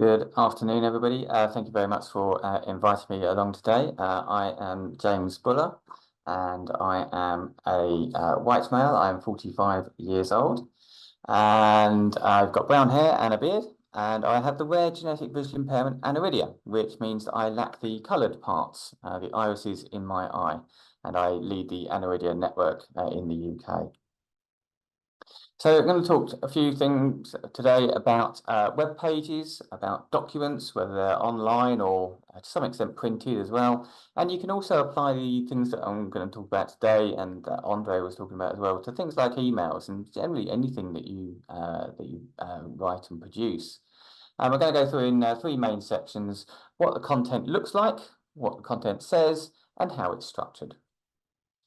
Good afternoon, everybody. Thank you very much for inviting me along today. I am James Buller, and I am a white male. I am 45 years old, and I've got brown hair and a beard, and I have the rare genetic visual impairment aniridia, which means that I lack the coloured parts, the irises in my eye, and I lead the aniridia network in the UK. So I'm going to talk a few things today about web pages, about documents, whether they're online or to some extent printed as well. And you can also apply the things that I'm going to talk about today and Andre was talking about as well to things like emails and generally anything that you write and produce. We're going to go through in three main sections: what the content looks like, what the content says, and how it's structured.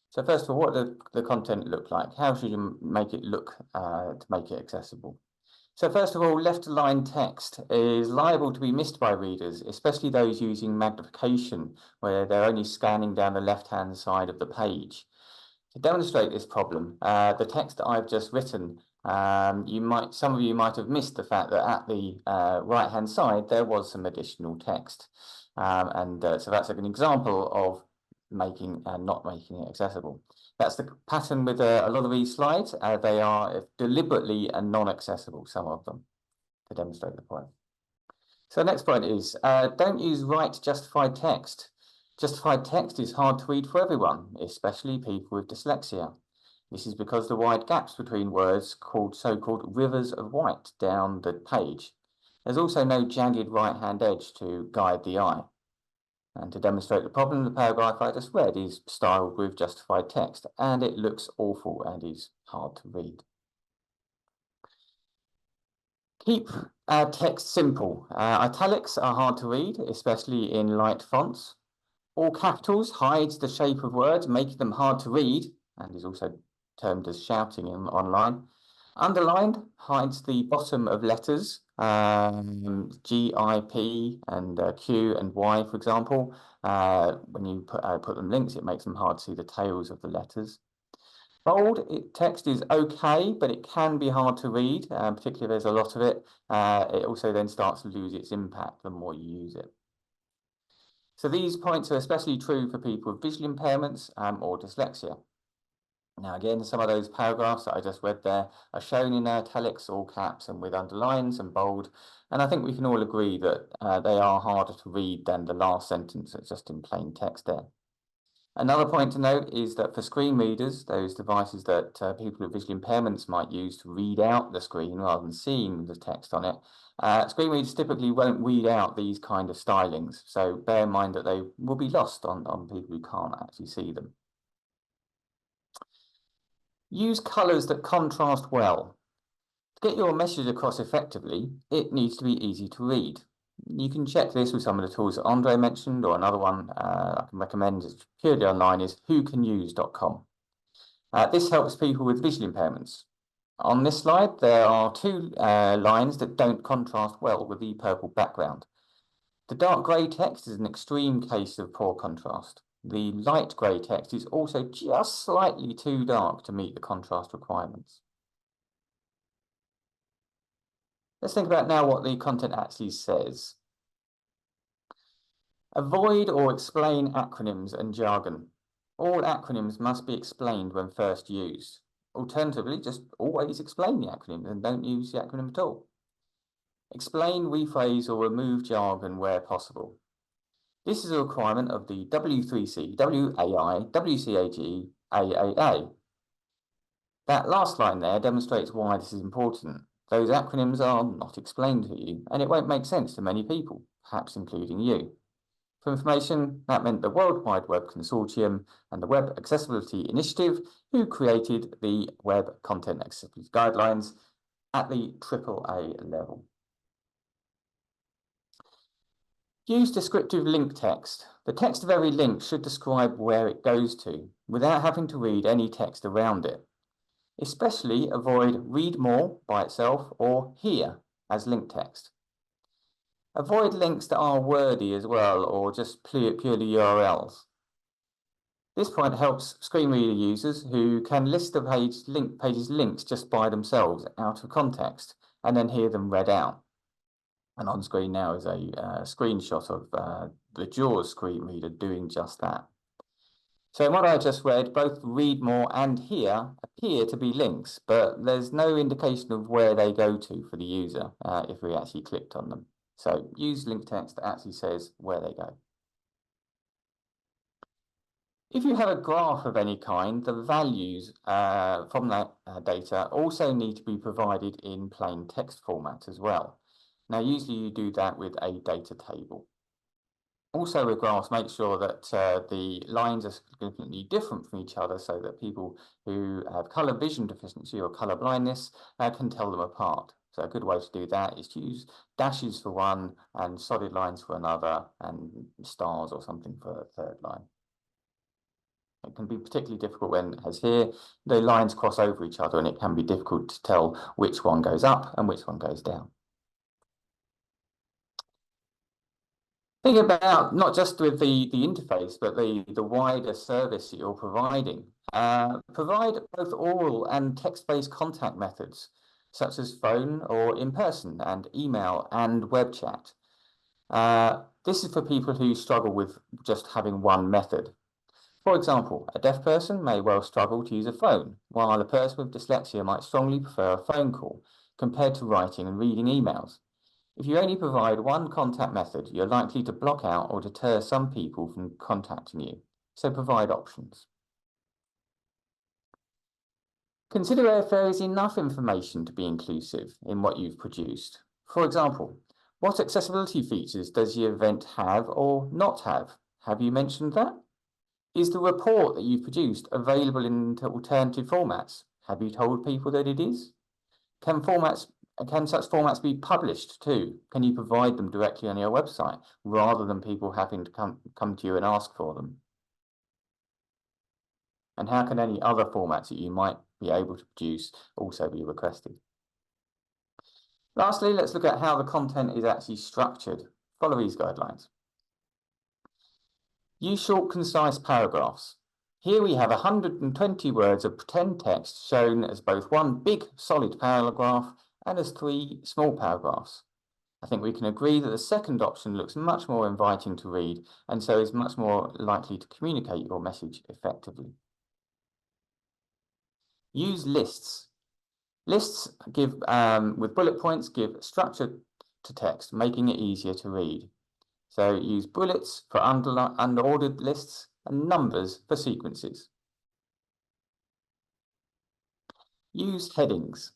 So first of all, what does the content look like? How should you make it look to make it accessible? So first of all, left-aligned text is liable to be missed by readers, especially those using magnification, where they're only scanning down the left-hand side of the page. To demonstrate this problem, the text that I've just written, some of you might have missed the fact that at the right-hand side there was some additional text, so that's like an example of not making it accessible. That's the pattern with a lot of these slides. They are deliberately non-accessible, some of them, to demonstrate the point. So the next point is, don't use right justified text. Justified text is hard to read for everyone, especially people with dyslexia. This is because the wide gaps between words called so-called rivers of white down the page. There's also no jagged right-hand edge to guide the eye. And to demonstrate the problem, the paragraph I just read is styled with justified text, and it looks awful and is hard to read. Keep text simple. Italics are hard to read, especially in light fonts. All capitals hides the shape of words, making them hard to read, and is also termed as shouting online. Underlined hides the bottom of letters, G, I, P, and Q and Y, for example. When you put them links, it makes them hard to see the tails of the letters. Bold text is okay, but it can be hard to read, particularly if there's a lot of it. It also then starts to lose its impact the more you use it. So these points are especially true for people with visual impairments or dyslexia. Now, again, some of those paragraphs that I just read there are shown in italics, all caps, and with underlines and bold. And I think we can all agree that they are harder to read than the last sentence that's just in plain text there. Another point to note is that for screen readers, those devices that people with visual impairments might use to read out the screen rather than seeing the text on it, screen readers typically won't read out these kind of stylings. So bear in mind that they will be lost on people who can't actually see them. Use colours that contrast well. To get your message across effectively, it needs to be easy to read. You can check this with some of the tools that Andre mentioned, or another one I can recommend is purely online is whocanuse.com. This helps people with visual impairments. On this slide, there are two lines that don't contrast well with the purple background. The dark grey text is an extreme case of poor contrast. The light grey text is also just slightly too dark to meet the contrast requirements. Let's think about now what the content actually says. Avoid or explain acronyms and jargon. All acronyms must be explained when first used. Alternatively, just always explain the acronym and don't use the acronym at all. Explain, rephrase, or remove jargon where possible. This is a requirement of the W3C, WAI, WCAG, AAA. That last line there demonstrates why this is important. Those acronyms are not explained to you, and it won't make sense to many people, perhaps including you. For information, that meant the World Wide Web Consortium and the Web Accessibility Initiative, who created the Web Content Accessibility Guidelines at the AAA level. Use descriptive link text. The text of every link should describe where it goes to, without having to read any text around it. Especially avoid read more by itself or here as link text. Avoid links that are wordy as well or just purely URLs. This point helps screen reader users who can list the page's links just by themselves out of context and then hear them read out. And on screen now is a screenshot of the JAWS screen reader doing just that. So in what I just read, both read more and hear appear to be links, but there's no indication of where they go to for the user if we actually clicked on them. So use link text actually says where they go. If you have a graph of any kind, the values from that data also need to be provided in plain text format as well. Now, usually you do that with a data table. Also with graphs, make sure that the lines are significantly different from each other so that people who have colour vision deficiency or colour blindness can tell them apart. So a good way to do that is to use dashes for one and solid lines for another and stars or something for a third line. It can be particularly difficult when, as here, the lines cross over each other and it can be difficult to tell which one goes up and which one goes down. Think about not just with the interface, but the wider service that you're providing. Provide both oral and text-based contact methods, such as phone or in-person and email and web chat. This is for people who struggle with just having one method. For example, a deaf person may well struggle to use a phone, while a person with dyslexia might strongly prefer a phone call compared to writing and reading emails. If you only provide one contact method, you're likely to block out or deter some people from contacting you, so provide options. Consider if there is enough information to be inclusive in what you've produced. For example, what accessibility features does the event have or not have? Have you mentioned that? Is the report that you've produced available in alternative formats? Have you told people that it is? Can such formats be published too? Can you provide them directly on your website rather than people having to come to you and ask for them? And how can any other formats that you might be able to produce also be requested? Lastly, let's look at how the content is actually structured. Follow these guidelines. Use short, concise paragraphs. Here we have 120 words of pretend text shown as both one big, solid paragraph and as 3 small paragraphs. I think we can agree that the second option looks much more inviting to read and so is much more likely to communicate your message effectively. Use lists. Lists give, with bullet points, give structure to text, making it easier to read. So use bullets for underordered lists and numbers for sequences. Use headings.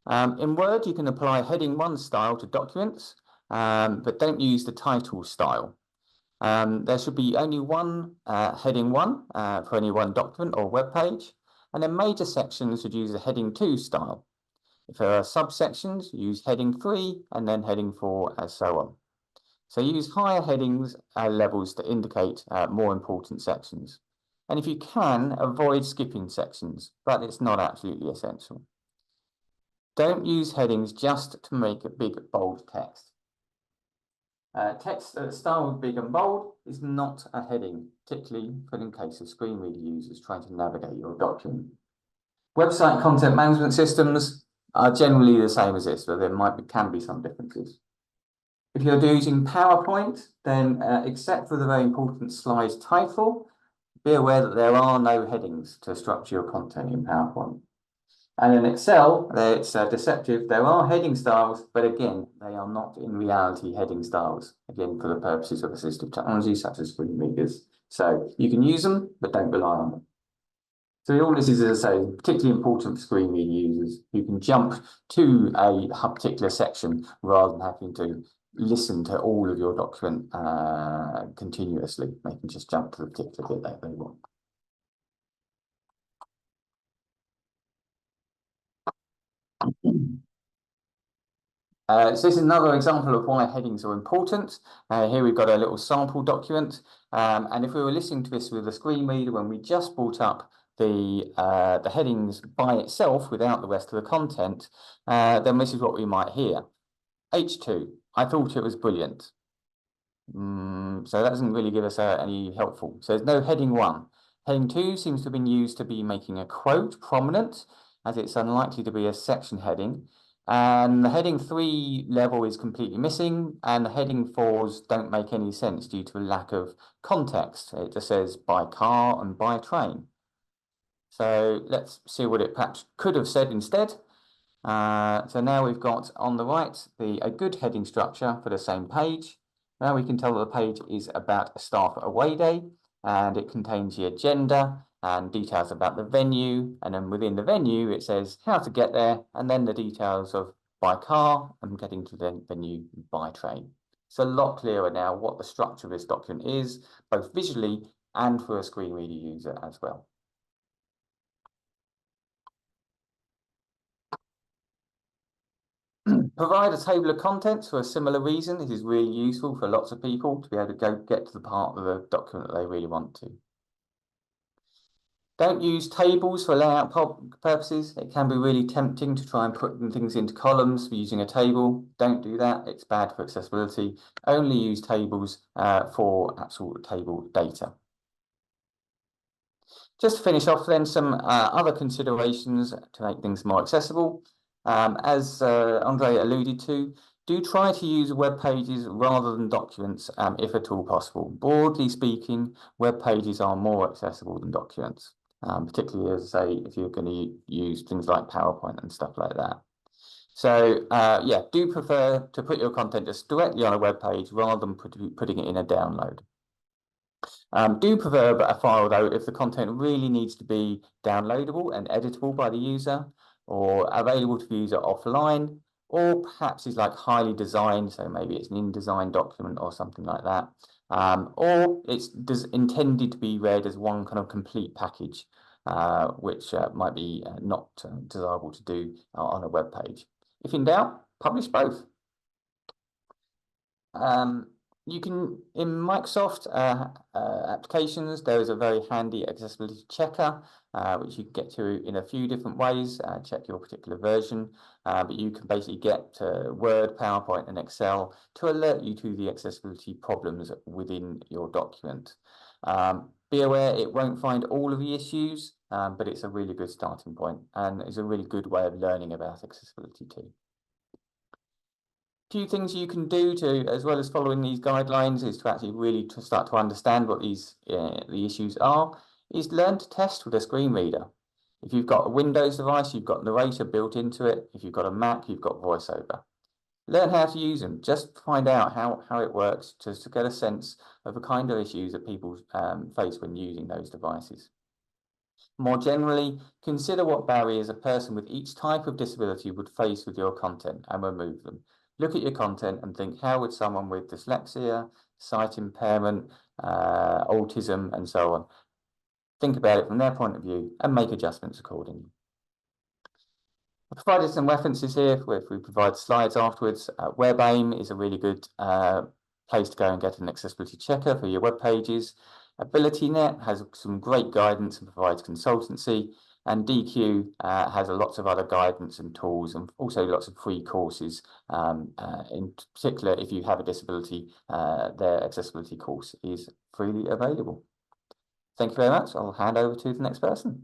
In Word, you can apply heading 1 style to documents, but don't use the title style. There should be only one heading 1 for any one document or web page, and then major sections should use a heading 2 style. If there are subsections, use heading 3 and then heading 4 and so on. So use higher headings levels to indicate more important sections. And if you can, avoid skipping sections, but it's not absolutely essential. Don't use headings just to make a big, bold text. Text styled big and bold is not a heading, particularly in case of screen reader users trying to navigate your document. Website content management systems are generally the same as this, but there can be some differences. If you're using PowerPoint, then except for the very important slide title, be aware that there are no headings to structure your content in PowerPoint. And in Excel, it's deceptive. There are heading styles, but again, they are not in reality heading styles, again, for the purposes of assistive technology, such as screen readers. So you can use them, but don't rely on them. So all this is, as I say, particularly important for screen reader users who can jump to a particular section rather than having to listen to all of your document continuously. They can just jump to the particular bit that they want. So this is another example of why headings are important. Here we've got a little sample document. And if we were listening to this with a screen reader when we just brought up the headings by itself without the rest of the content, then this is what we might hear. H2, I thought it was brilliant. So that doesn't really give us any helpful. So there's no heading 1. Heading 2 seems to have been used to be making a quote prominent, as it's unlikely to be a section heading. And the heading 3 level is completely missing, and the heading 4s don't make any sense due to a lack of context. It just says by car and by train. So let's see what it perhaps could have said instead. So now we've got on the right a good heading structure for the same page. Now we can tell that the page is about a staff away day, and it contains the agenda and details about the venue, and then within the venue it says how to get there, and then the details of by car and getting to the venue by train. It's a lot clearer now what the structure of this document is, both visually and for a screen reader user as well. Provide a table of contents for a similar reason. This is really useful for lots of people to be able to get to the part of the document that they really want to. Don't use tables for layout purposes. It can be really tempting to try and put things into columns using a table. Don't do that. It's bad for accessibility. Only use tables for actual table data. Just to finish off then, some other considerations to make things more accessible. As Andre alluded to, do try to use web pages rather than documents if at all possible. Broadly speaking, web pages are more accessible than documents, particularly as I say, if you're going to use things like PowerPoint and stuff like that. So yeah, do prefer to put your content just directly on a web page rather than putting it in a download. Do prefer a file though if the content really needs to be downloadable and editable by the user, or available to the user offline, or perhaps is like highly designed, so maybe it's an InDesign document or something like that, or it's intended to be read as one kind of complete package, which might be not desirable to do on a web page. If in doubt, publish both. You can, in Microsoft applications, there is a very handy accessibility checker, which you can get to in a few different ways, check your particular version, but you can basically get Word, PowerPoint and Excel to alert you to the accessibility problems within your document. Be aware it won't find all of the issues, but it's a really good starting point and is a really good way of learning about accessibility too. Few things you can do to, as well as following these guidelines, is to actually really start to understand what these the issues are, is learn to test with a screen reader. If you've got a Windows device, you've got narrator built into it. If you've got a Mac, you've got VoiceOver. Learn how to use them. Just find out how it works, just to get a sense of the kind of issues that people face when using those devices. More generally, consider what barriers a person with each type of disability would face with your content and remove them. Look at your content and think, how would someone with dyslexia, sight impairment, autism, and so on, think about it from their point of view and make adjustments accordingly. I've provided some references here if we provide slides afterwards. WebAIM is a really good place to go and get an accessibility checker for your web pages. AbilityNet has some great guidance and provides consultancy, and DQ has lots of other guidance and tools, and also lots of free courses. In particular, if you have a disability, their accessibility course is freely available. Thank you very much. I'll hand over to the next person.